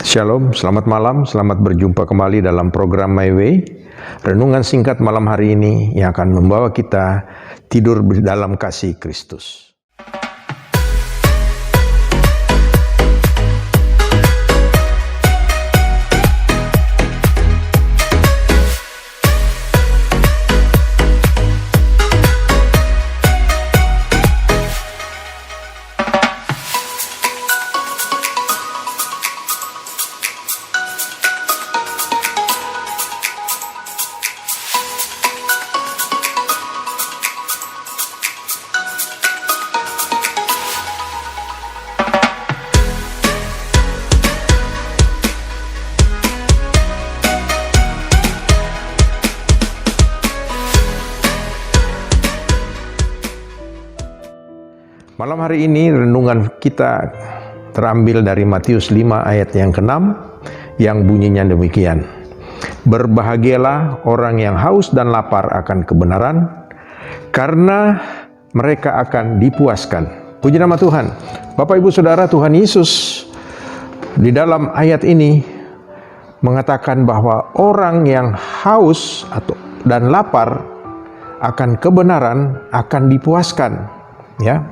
Shalom, selamat malam, selamat berjumpa kembali dalam program My Way. Renungan singkat malam hari ini yang akan membawa kita tidur dalam kasih Kristus. Malam hari ini renungan kita terambil dari Matius 5 ayat yang ke-6 yang bunyinya demikian. Berbahagialah orang yang haus dan lapar akan kebenaran, karena mereka akan dipuaskan. Puji nama Tuhan. Bapak Ibu Saudara, Tuhan Yesus di dalam ayat ini mengatakan bahwa orang yang haus dan lapar akan kebenaran akan dipuaskan. Ya.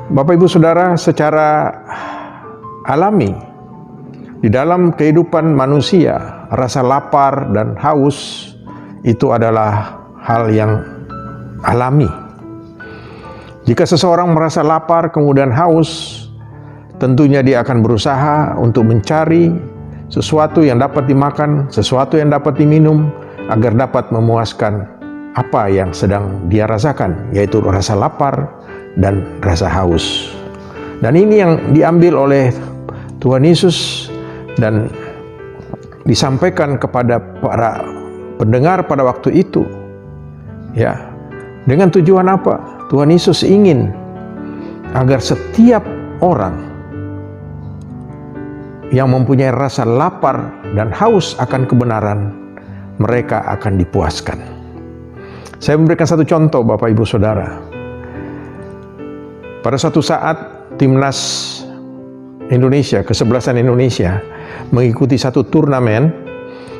Bapak Ibu Saudara, secara alami di dalam kehidupan manusia, rasa lapar dan haus itu adalah hal yang alami. Jika seseorang merasa lapar kemudian haus, tentunya dia akan berusaha untuk mencari sesuatu yang dapat dimakan, sesuatu yang dapat diminum agar dapat memuaskan apa yang sedang dia rasakan, yaitu rasa lapar dan rasa haus. Dan ini yang diambil oleh Tuhan Yesus dan disampaikan kepada para pendengar pada waktu itu. Ya, dengan tujuan apa? Tuhan Yesus ingin agar setiap orang yang mempunyai rasa lapar dan haus akan kebenaran, mereka akan dipuaskan. Saya memberikan satu contoh, Bapak Ibu Saudara. Pada suatu saat timnas Indonesia, kesebelasan Indonesia mengikuti satu turnamen.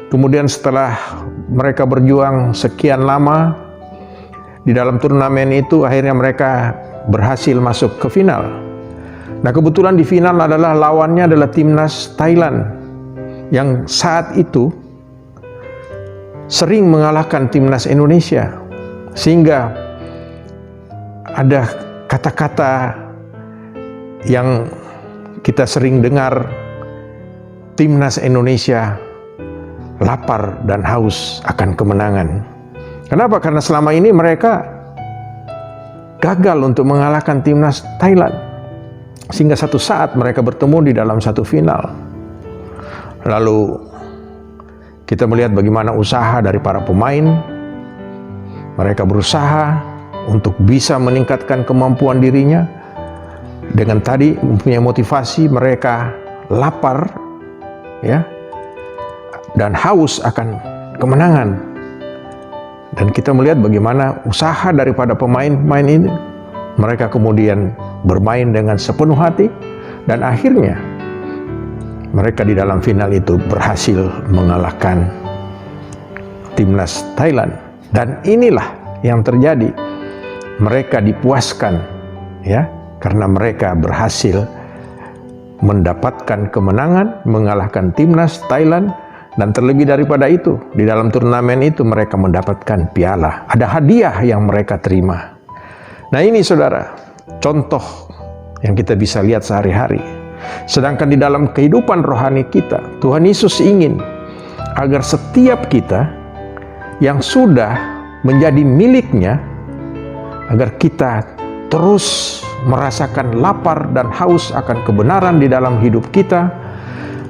Kemudian setelah mereka berjuang sekian lama di dalam turnamen itu, akhirnya mereka berhasil masuk ke final. Nah, kebetulan di final adalah lawannya adalah timnas Thailand yang saat itu sering mengalahkan timnas Indonesia, sehingga ada kata-kata yang kita sering dengar, timnas Indonesia lapar dan haus akan kemenangan. Kenapa? Karena selama ini mereka gagal untuk mengalahkan timnas Thailand, sehingga satu saat mereka bertemu di dalam satu final. Lalu kita melihat bagaimana usaha dari para pemain. Mereka berusaha untuk bisa meningkatkan kemampuan dirinya. Dengan tadi mempunyai motivasi, mereka lapar ya dan haus akan kemenangan. Dan kita melihat bagaimana usaha daripada pemain-pemain ini. Mereka kemudian bermain dengan sepenuh hati, dan akhirnya mereka di dalam final itu berhasil mengalahkan timnas Thailand. Dan inilah yang terjadi. Mereka dipuaskan ya, karena mereka berhasil mendapatkan kemenangan, mengalahkan timnas Thailand, dan terlebih daripada itu, di dalam turnamen itu mereka mendapatkan piala. Ada hadiah yang mereka terima. Nah, ini Saudara, contoh yang kita bisa lihat sehari-hari. Sedangkan di dalam kehidupan rohani kita, Tuhan Yesus ingin agar setiap kita yang sudah menjadi miliknya, agar kita terus merasakan lapar dan haus akan kebenaran di dalam hidup kita,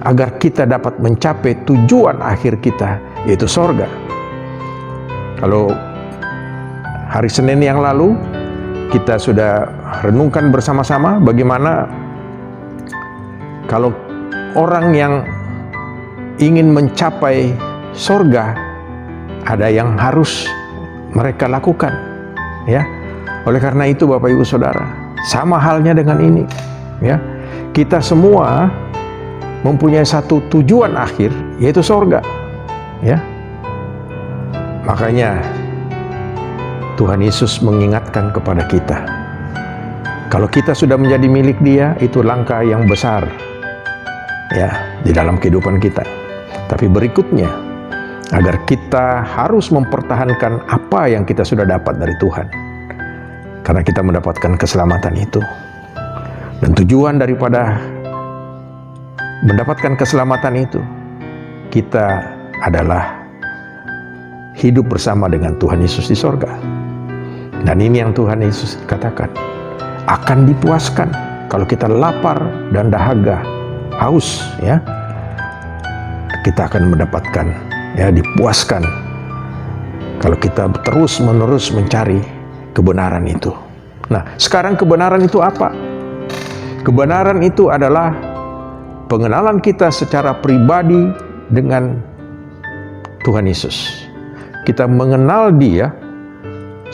agar kita dapat mencapai tujuan akhir kita, yaitu sorga. Kalau hari Senin yang lalu kita sudah renungkan bersama-sama bagaimana kalau orang yang ingin mencapai sorga, ada yang harus mereka lakukan, ya. Oleh karena itu Bapak Ibu Saudara, sama halnya dengan ini, ya. Kita semua mempunyai satu tujuan akhir, yaitu sorga. Ya, makanya Tuhan Yesus mengingatkan kepada kita, kalau kita sudah menjadi milik Dia, itu langkah yang besar ya di dalam kehidupan kita. Tapi berikutnya, agar kita harus mempertahankan apa yang kita sudah dapat dari Tuhan, karena kita mendapatkan keselamatan itu. Dan tujuan daripada mendapatkan keselamatan itu, kita adalah hidup bersama dengan Tuhan Yesus di sorga. Dan ini yang Tuhan Yesus katakan, akan dipuaskan kalau kita lapar dan dahaga, haus, ya, kita akan mendapatkan, ya, dipuaskan kalau kita terus menerus mencari kebenaran itu. Nah, sekarang kebenaran itu apa? Kebenaran itu adalah pengenalan kita secara pribadi dengan Tuhan Yesus. Kita mengenal Dia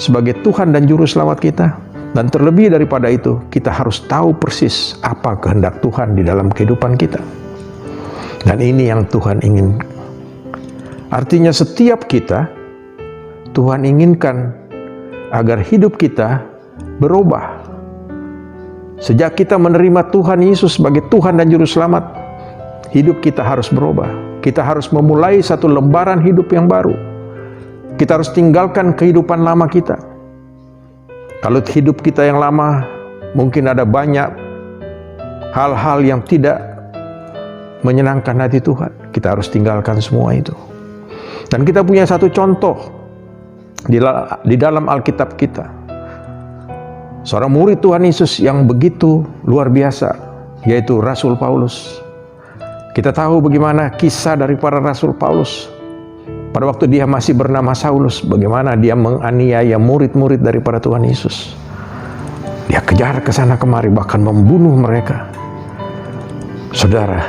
sebagai Tuhan dan Juru Selamat kita. Dan terlebih daripada itu, kita harus tahu persis apa kehendak Tuhan di dalam kehidupan kita. Dan ini yang Tuhan ingin. Artinya setiap kita, Tuhan inginkan agar hidup kita berubah. Sejak kita menerima Tuhan Yesus sebagai Tuhan dan Juru Selamat, hidup kita harus berubah. Kita harus memulai satu lembaran hidup yang baru. Kita harus tinggalkan kehidupan lama kita. Kalau hidup kita yang lama, mungkin ada banyak hal-hal yang tidak menyenangkan hati Tuhan. Kita harus tinggalkan semua itu. Dan kita punya satu contoh di dalam Alkitab kita. Seorang murid Tuhan Yesus yang begitu luar biasa, yaitu Rasul Paulus. Kita tahu bagaimana kisah dari para Rasul Paulus. Pada waktu dia masih bernama Saulus, bagaimana dia menganiaya murid-murid daripada Tuhan Yesus. Dia kejar ke sana kemari, bahkan membunuh mereka. Saudara,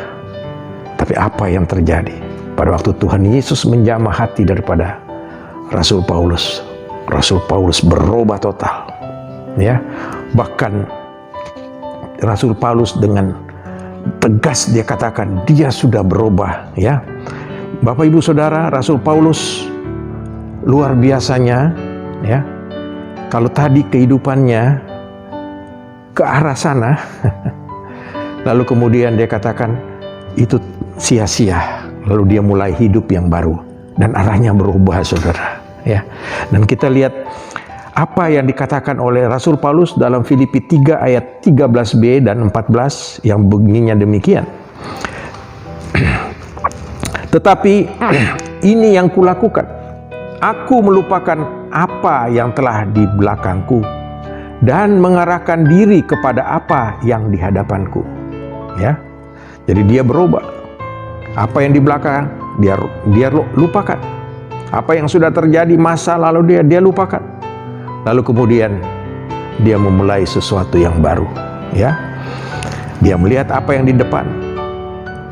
tapi apa yang terjadi? Pada waktu Tuhan Yesus menjamah hati daripada Rasul Paulus, Rasul Paulus berubah total. Ya, bahkan Rasul Paulus dengan tegas dia katakan dia sudah berubah, ya. Bapak Ibu Saudara, Rasul Paulus luar biasanya, ya. Kalau tadi kehidupannya ke arah sana, lalu kemudian dia katakan itu sia-sia, lalu dia mulai hidup yang baru dan arahnya berubah, Saudara, ya. Dan kita lihat apa yang dikatakan oleh Rasul Paulus dalam Filipi 3 ayat 13b dan 14 yang bunyinya demikian. Tetapi ini yang kulakukan, aku melupakan apa yang telah di belakangku dan mengarahkan diri kepada apa yang di hadapanku. Ya, jadi dia berubah. Apa yang di belakang dia lupakan. Apa yang sudah terjadi masa lalu dia lupakan. Lalu kemudian dia memulai sesuatu yang baru. Ya, dia melihat apa yang di depan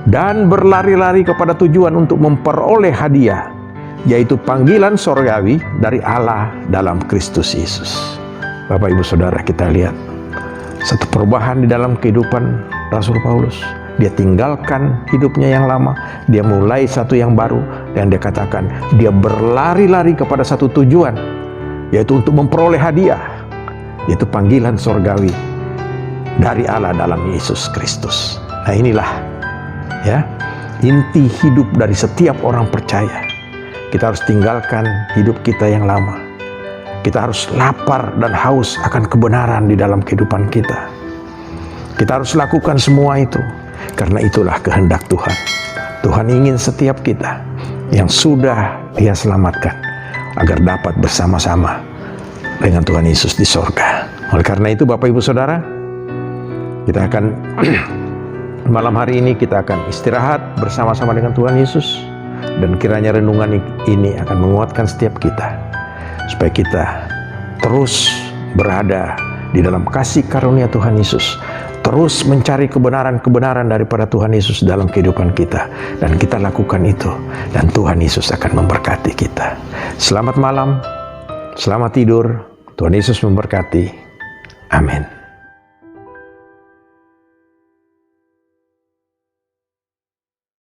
dan berlari-lari kepada tujuan untuk memperoleh hadiah, yaitu panggilan sorgawi dari Allah dalam Kristus Yesus. Bapak Ibu Saudara, kita lihat satu perubahan di dalam kehidupan Rasul Paulus. Dia tinggalkan hidupnya yang lama, dia mulai satu yang baru, dan dia katakan dia berlari-lari kepada satu tujuan, yaitu untuk memperoleh hadiah, yaitu panggilan sorgawi dari Allah dalam Yesus Kristus. Nah, inilah, ya, inti hidup dari setiap orang percaya. Kita harus tinggalkan hidup kita yang lama. Kita harus lapar dan haus akan kebenaran di dalam kehidupan kita. Kita harus lakukan semua itu, karena itulah kehendak Tuhan. Tuhan ingin setiap kita yang sudah Dia selamatkan agar dapat bersama-sama dengan Tuhan Yesus di sorga. Oleh karena itu, Bapak Ibu Saudara, kita akan malam hari ini kita akan istirahat bersama-sama dengan Tuhan Yesus, dan kiranya renungan ini akan menguatkan setiap kita supaya kita terus berada di dalam kasih karunia Tuhan Yesus, terus mencari kebenaran-kebenaran daripada Tuhan Yesus dalam kehidupan kita, dan kita lakukan itu, dan Tuhan Yesus akan memberkati kita. Selamat malam, selamat tidur, Tuhan Yesus memberkati. Amin.